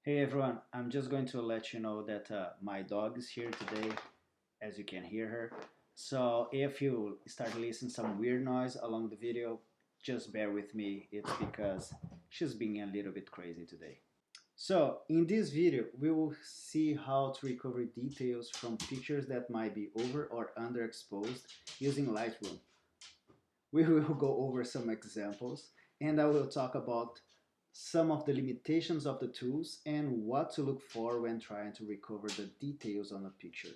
Hey everyone, I'm just going to let you know that my dog is here today, as you can hear her. So if you start listening some weird noise along the video, just bear with me. It's because she's being a little bit crazy today. So in this video, we will see how to recover details from pictures that might be over or underexposed using Lightroom. We will go over some examples and I will talk about some of the limitations of the tools and what to look for when trying to recover the details on a picture.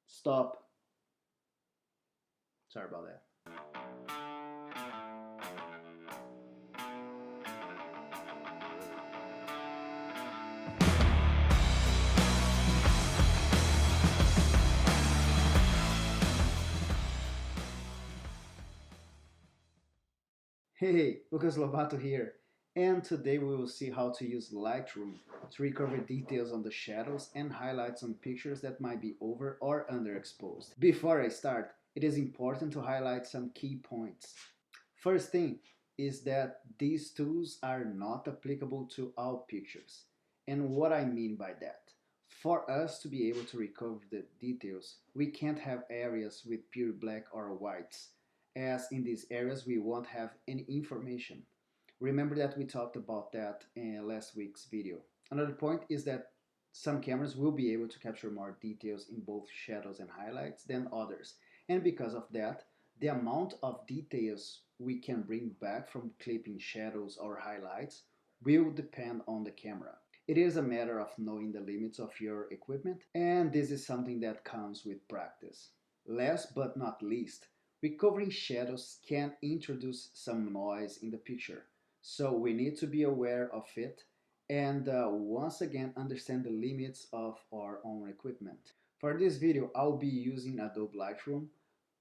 Stop. Sorry about that. Hey, Lucas Lobato here, and today we will see how to use Lightroom to recover details on the shadows and highlights on pictures that might be over or underexposed. Before I start, it is important to highlight some key points. First thing is that these tools are not applicable to all pictures. And what I mean by that? For us to be able to recover the details, we can't have areas with pure black or whites, as in these areas we won't have any information. Remember that we talked about that in last week's video. Another point is that some cameras will be able to capture more details in both shadows and highlights than others, and because of that, the amount of details we can bring back from clipping shadows or highlights will depend on the camera. It is a matter of knowing the limits of your equipment, and this is something that comes with practice. Last but not least, recovering shadows can introduce some noise in the picture, so we need to be aware of it and once again understand the limits of our own equipment. For this video, I'll be using Adobe Lightroom,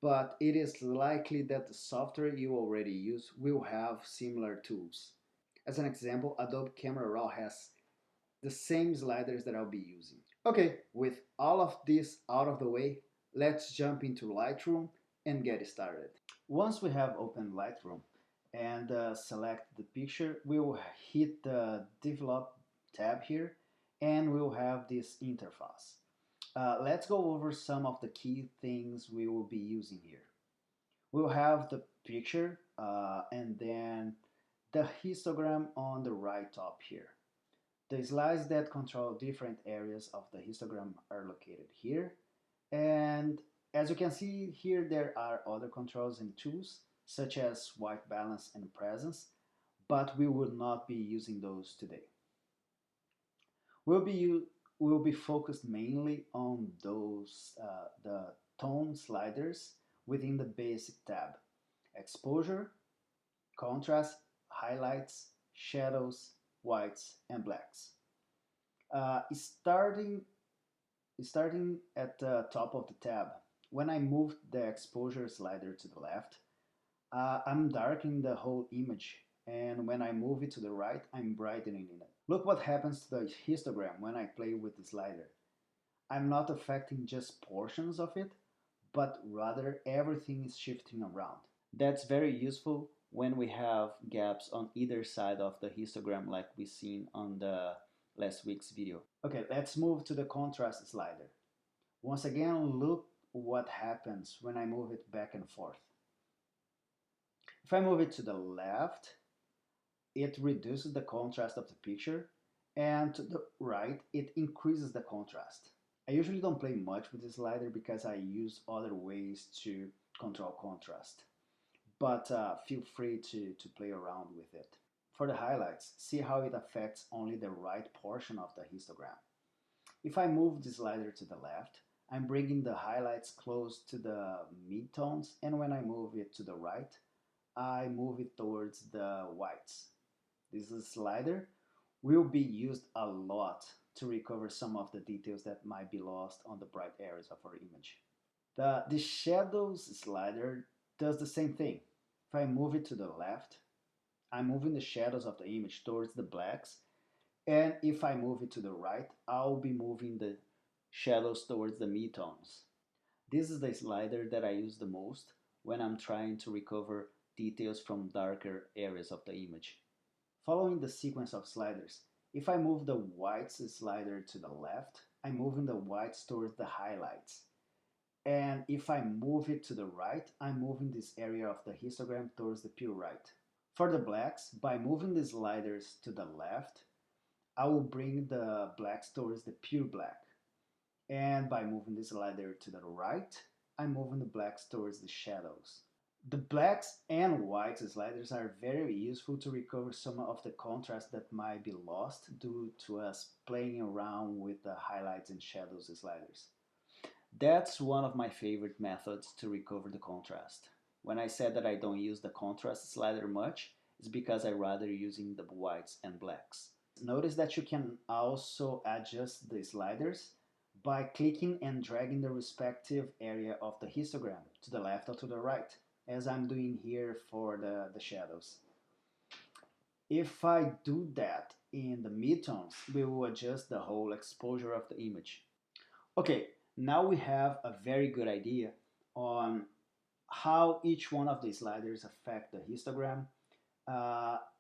but it is likely that the software you already use will have similar tools. As an example, Adobe Camera Raw has the same sliders that I'll be using. Okay, with all of this out of the way, let's jump into Lightroom and get started. Once we have opened Lightroom and select the picture, we will hit the Develop tab here and we'll have this interface. Let's go over some of the key things we will be using here. We'll have the picture and then the histogram on the right top here. The slides that control different areas of the histogram are located here. And as you can see here, there are other controls and tools such as white balance and presence, but we will not be using those today. We'll be focused mainly on those the tone sliders within the basic tab: exposure, contrast, highlights, shadows, whites, and blacks. Starting at the top of the tab, when I move the exposure slider to the left, I'm darkening the whole image, and when I move it to the right, I'm brightening it. Look what happens to the histogram when I play with the slider. I'm not affecting just portions of it, but rather everything is shifting around. That's very useful when we have gaps on either side of the histogram like we seen on the last week's video. Okay, let's move to the contrast slider. Once again, look what happens when I move it back and forth. If I move it to the left, it reduces the contrast of the picture, and to the right, it increases the contrast. I usually don't play much with this slider because I use other ways to control contrast, but feel free to play around with it. For the highlights, see how it affects only the right portion of the histogram. If I move the slider to the left, I'm bringing the highlights close to the midtones, and when I move it to the right, I move it towards the whites. This slider will be used a lot to recover some of the details that might be lost on the bright areas of our image. The shadows slider does the same thing. If I move it to the left, I'm moving the shadows of the image towards the blacks, and if I move it to the right, I'll be moving the shadows towards the midtones. This is the slider that I use the most when I'm trying to recover details from darker areas of the image. Following the sequence of sliders, if I move the whites slider to the left, I'm moving the whites towards the highlights. And if I move it to the right, I'm moving this area of the histogram towards the pure right. For the blacks, by moving the sliders to the left, I will bring the blacks towards the pure black. And by moving the slider to the right, I'm moving the blacks towards the shadows. The blacks and whites sliders are very useful to recover some of the contrast that might be lost due to us playing around with the highlights and shadows sliders. That's one of my favorite methods to recover the contrast. When I said that I don't use the contrast slider much, it's because I rather using the whites and blacks. Notice that you can also adjust the sliders by clicking and dragging the respective area of the histogram to the left or to the right, as I'm doing here for the shadows. If I do that in the midtones, we will adjust the whole exposure of the image. Okay, now we have a very good idea on how each one of the sliders affect the histogram.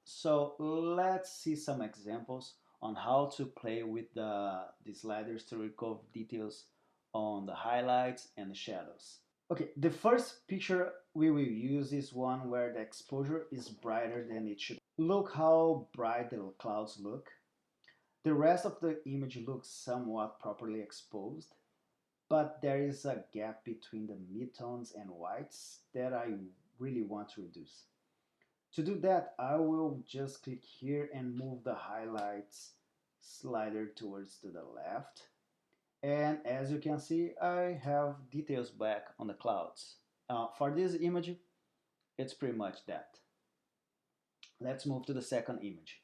So let's see some examples on how to play with the sliders to recover details on the highlights and the shadows. Okay, the first picture we will use is one where the exposure is brighter than it should. Look how bright the clouds look. The rest of the image looks somewhat properly exposed, but there is a gap between the midtones and whites that I really want to reduce. To do that, I will just click here and move the highlights slider towards to the left. And as you can see, I have details back on the clouds. For this image, it's pretty much that. Let's move to the second image.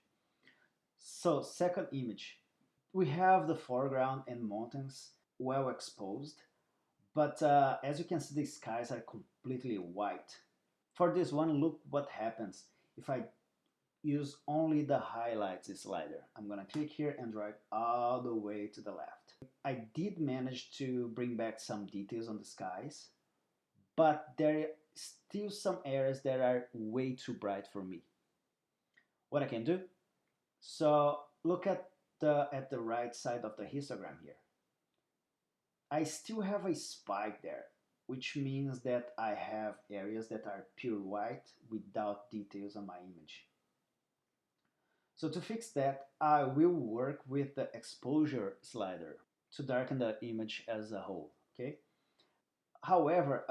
So, second image, we have the foreground and mountains well exposed, but as you can see, the skies are completely white. For this one, look what happens if I use only the highlights slider. I'm gonna click here and drag all the way to the left. I did manage to bring back some details on the skies, but there are still some areas that are way too bright for me. What I can do? So look at the right side of the histogram here. I still have a spike there, which means that I have areas that are pure white without details on my image. So to fix that, I will work with the exposure slider to darken the image as a whole, okay? However,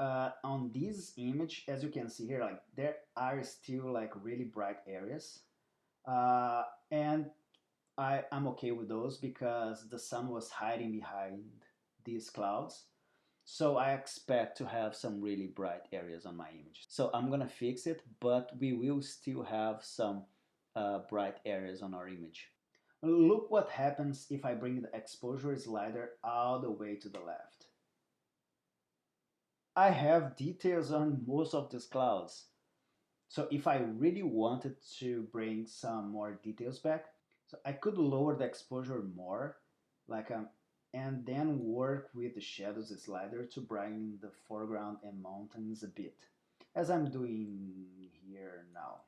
on this image, as you can see here, like there are still like really bright areas. And I'm okay with those because the sun was hiding behind these clouds. So I expect to have some really bright areas on my image. So I'm gonna fix it, but we will still have some bright areas on our image. Look what happens if I bring the exposure slider all the way to the left. I have details on most of these clouds. So if I really wanted to bring some more details back, so I could lower the exposure more, like and then work with the shadows slider to brighten the foreground and mountains a bit, as I'm doing here now.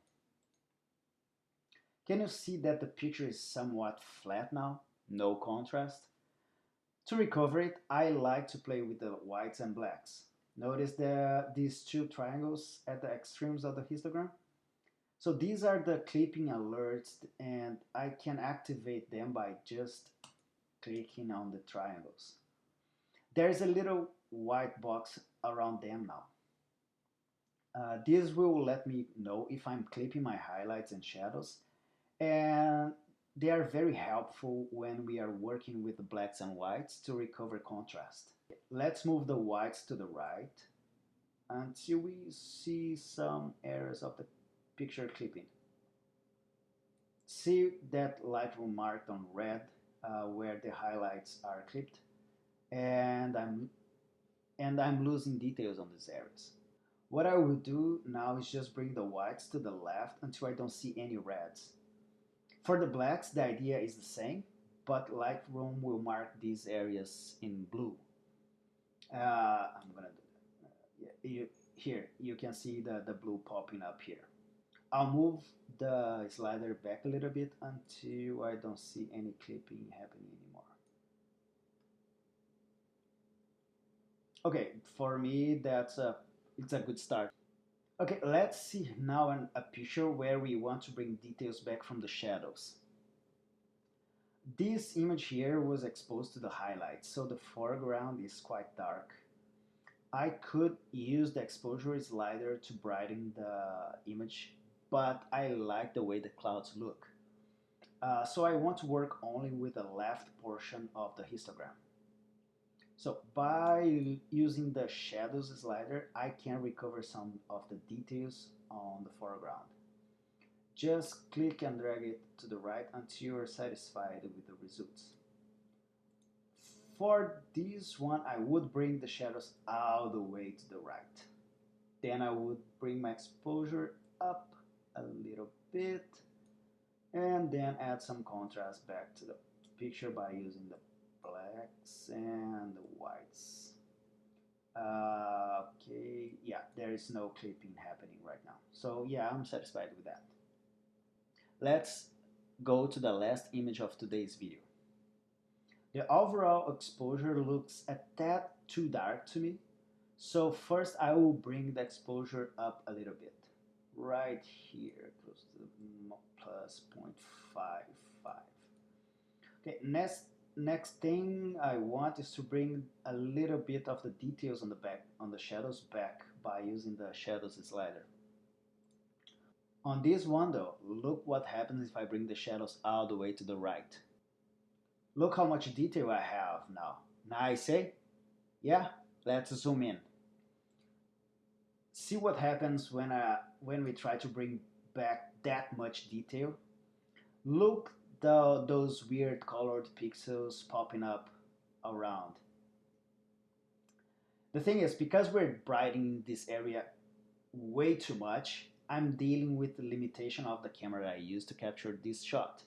Can you see that the picture is somewhat flat now? No contrast? To recover it, I like to play with the whites and blacks. Notice these two triangles at the extremes of the histogram? So these are the clipping alerts, and I can activate them by just clicking on the triangles. There's a little white box around them now. This will let me know if I'm clipping my highlights and shadows, and they are very helpful when we are working with the blacks and whites to recover contrast. Let's move the whites to the right until we see some areas of the picture clipping. See that Lightroom marked on red where the highlights are clipped, and I'm losing details on these areas. What I will do now is just bring the whites to the left until I don't see any reds. For the blacks, the idea is the same, but Lightroom will mark these areas in blue. I'm gonna do that. Here, you can see the blue popping up here. I'll move the slider back a little bit until I don't see any clipping happening anymore. Okay, for me it's a good start. Okay, let's see now a picture where we want to bring details back from the shadows. This image here was exposed to the highlights, so the foreground is quite dark. I could use the exposure slider to brighten the image, but I like the way the clouds look. So I want to work only with the left portion of the histogram. So by using the shadows slider, I can recover some of the details on the foreground. Just click and drag it to the right until you're satisfied with the results. For this one, I would bring the shadows all the way to the right. Then I would bring my exposure up a little bit and then add some contrast back to the picture by using the blacks and the whites. Okay, yeah, there is no clipping happening right now. So yeah, I'm satisfied with that. Let's go to the last image of today's video. The overall exposure looks a tad too dark to me, so first I will bring the exposure up a little bit. Right here, close to the plus 0.55. Okay, next thing I want is to bring a little bit of the details on the back, on the shadows back by using the shadows slider. On this one though, look what happens if I bring the shadows all the way to the right. Look how much detail I have now. Nice, eh? Yeah, let's zoom in. See what happens when we try to bring back that much detail. Look those weird colored pixels popping up around. The thing is, because we're brightening this area way too much, I'm dealing with the limitation of the camera I use to capture this shot.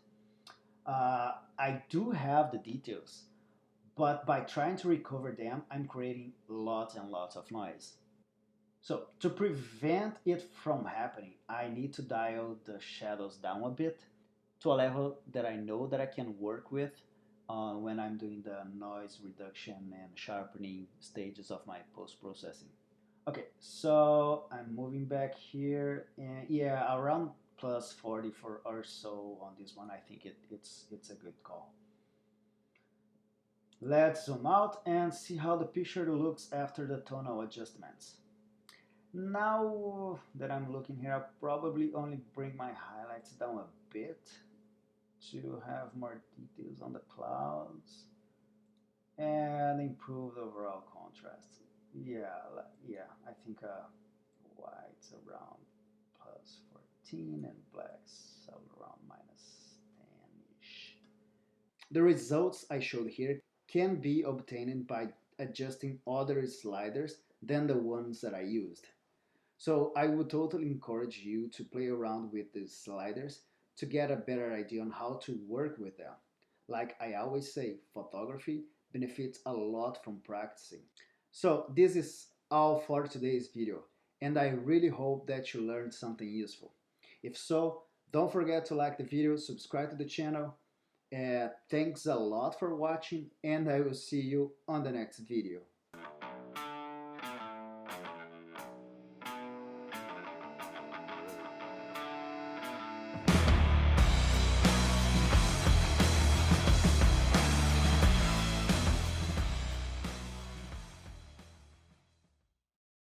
I do have the details, but by trying to recover them, I'm creating lots and lots of noise. So to prevent it from happening, I need to dial the shadows down a bit to a level that I know that I can work with when I'm doing the noise reduction and sharpening stages of my post-processing. Okay, so I'm moving back here, and yeah, around plus 40 for or so on this one. I think it's a good call. Let's zoom out and see how the picture looks after the tonal adjustments. Now that I'm looking here, I'll probably only bring my highlights down a bit to have more details on the clouds and improve the overall contrast. Yeah, I think whites around plus 14 and blacks around minus 10-ish. The results I showed here can be obtained by adjusting other sliders than the ones that I used. So I would totally encourage you to play around with these sliders to get a better idea on how to work with them. Like I always say, photography benefits a lot from practicing. So this is all for today's video, and I really hope that you learned something useful. If so, don't forget to like the video, subscribe to the channel. Thanks a lot for watching, and I will see you on the next video.